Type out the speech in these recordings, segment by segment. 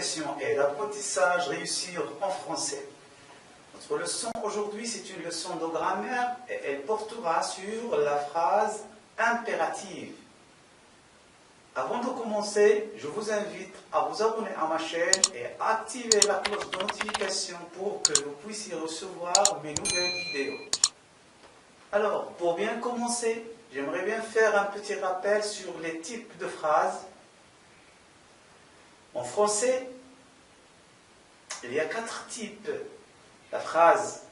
communication et d'apprentissage réussir en français. Notre leçon aujourd'hui, c'est une leçon de grammaire et elle portera sur la phrase impérative. Avant de commencer, je vous invite à vous abonner à ma chaîne et à activer la cloche de notification pour que vous puissiez recevoir mes nouvelles vidéos. Alors, pour bien commencer, j'aimerais bien faire un petit rappel sur les types de phrases. En français, il y a 4 types. La phrase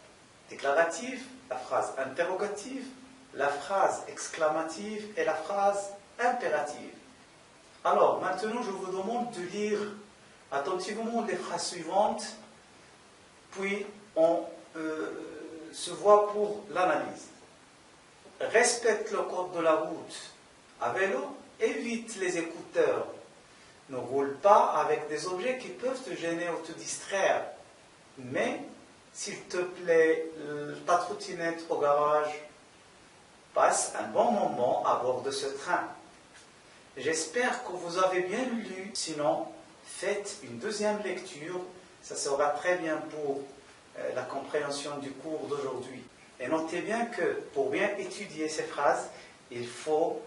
déclarative, la phrase interrogative, la phrase exclamative et la phrase impérative. Alors, maintenant, je vous demande de lire attentivement les phrases suivantes, puis on se voit pour l'analyse. Respecte le code de la route. À vélo, évite les écouteurs. Ne roule pas avec des objets qui peuvent te gêner ou te distraire. Mais, s'il te plaît, ta trottinette au garage. Passe un bon moment à bord de ce train. J'espère que vous avez bien lu. Sinon, faites une deuxième lecture. Ça sera très bien pour la compréhension du cours d'aujourd'hui. Et notez bien que pour bien étudier ces phrases, il faut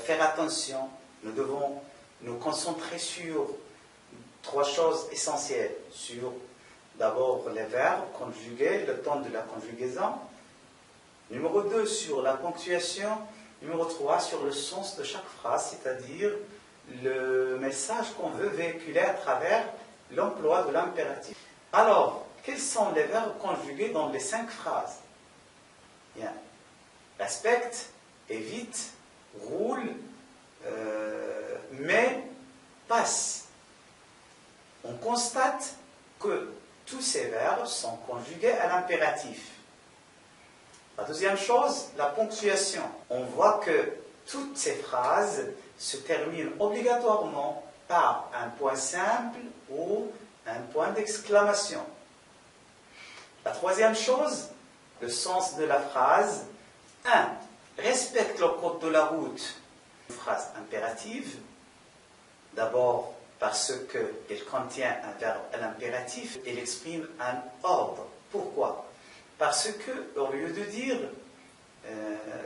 faire attention. Nous devons nous concentrer sur 3 choses essentielles. Sur d'abord les verbes conjugués, le temps de la conjugaison. Numéro 2, sur la ponctuation. Numéro 3, sur le sens de chaque phrase, c'est-à-dire le message qu'on veut véhiculer à travers l'emploi de l'impératif. Alors, quels sont les verbes conjugués dans les 5 phrases? Bien. Respecte, évite, roule, mais, passe. On constate que tous ces verbes sont conjugués à l'impératif. La deuxième chose, la ponctuation. On voit que toutes ces phrases se terminent obligatoirement par un point simple ou un point d'exclamation. La troisième chose, le sens de la phrase. 1. Respecte le code de la route. Une phrase impérative. D'abord, parce qu'elle contient un verbe à l'impératif, elle exprime un ordre. Pourquoi? Parce que, au lieu de dire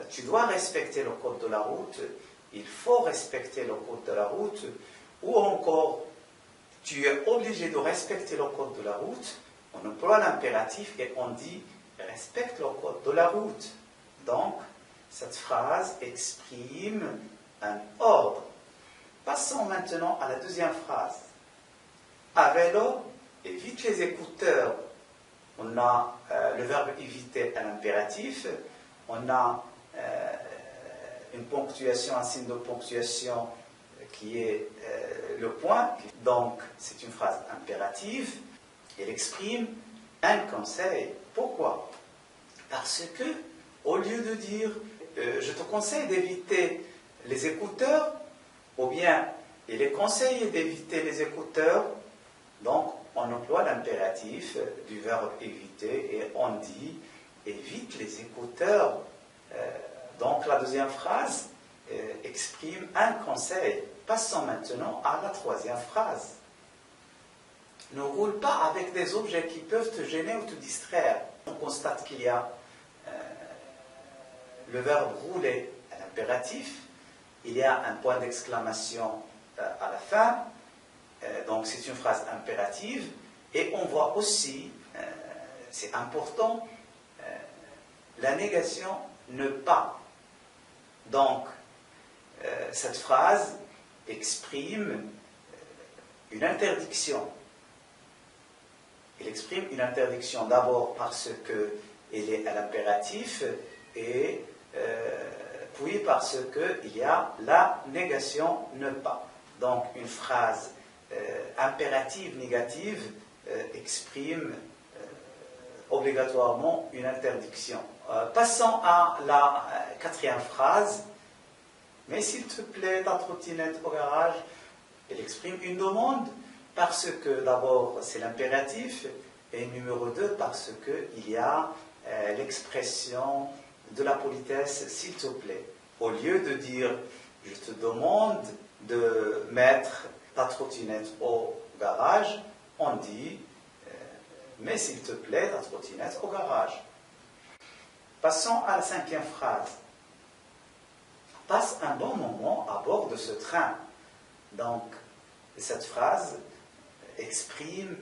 tu dois respecter le code de la route, il faut respecter le code de la route, ou encore tu es obligé de respecter le code de la route, on emploie l'impératif et on dit respecte le code de la route. Donc, cette phrase exprime un ordre. Passons maintenant à la deuxième phrase. À vélo, évite les écouteurs. On a le verbe éviter à l'impératif. On a une ponctuation, un signe de ponctuation qui est le point. Donc, c'est une phrase impérative. Elle exprime un conseil. Pourquoi? Parce que, au lieu de dire je te conseille d'éviter les écouteurs, ou bien il est conseillé d'éviter les écouteurs, donc on emploie l'impératif du verbe éviter et on dit évite les écouteurs. Donc la deuxième phrase exprime un conseil. Passons maintenant à la troisième phrase. Ne roule pas avec des objets qui peuvent te gêner ou te distraire. On constate qu'il y a le verbe rouler à l'impératif. Il y a un point d'exclamation à la fin. Donc c'est une phrase impérative. Et on voit aussi, c'est important, la négation ne pas. Donc cette phrase exprime une interdiction. Elle exprime une interdiction d'abord parce qu'elle est à l'impératif et puis parce qu'il y a la négation ne pas. Donc une phrase impérative négative exprime obligatoirement une interdiction. Passons à la 4e phrase. Mais s'il te plaît, ta trottinette au garage, elle exprime une demande parce que d'abord c'est l'impératif et numéro 2 parce qu'il y a l'expression de la politesse s'il te plaît. Au lieu de dire je te demande de mettre ta trottinette au garage, on dit mets s'il te plaît ta trottinette au garage. Passons à la 5e phrase. Passe un bon moment à bord de ce train. Donc, cette phrase exprime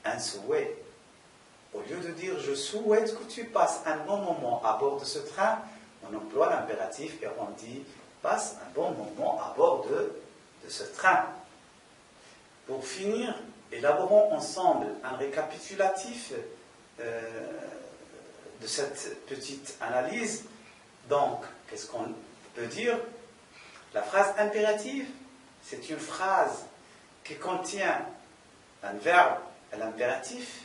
un souhait. Au lieu de dire je souhaite que tu passes un bon moment à bord de ce train, on emploie l'impératif et on dit passe un bon moment à bord de ce train. Pour finir, élaborons ensemble un récapitulatif de cette petite analyse. Donc, qu'est-ce qu'on peut dire? La phrase impérative, c'est une phrase qui contient un verbe à l'impératif.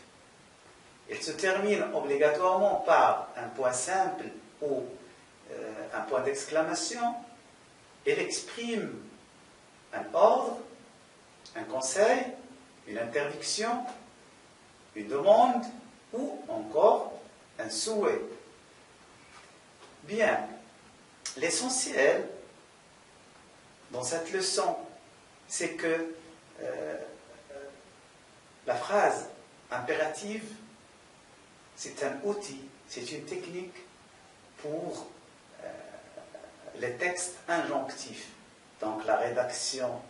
Elle se termine obligatoirement par un point simple ou un point d'exclamation. Elle exprime un ordre, un conseil, une interdiction, une demande ou encore un souhait. Bien, l'essentiel dans cette leçon, c'est que la phrase impérative, c'est un outil, c'est une technique pour les textes injonctifs. Donc la rédaction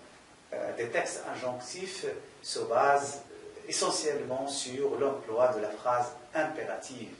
des textes injonctifs se base essentiellement sur l'emploi de la phrase impérative.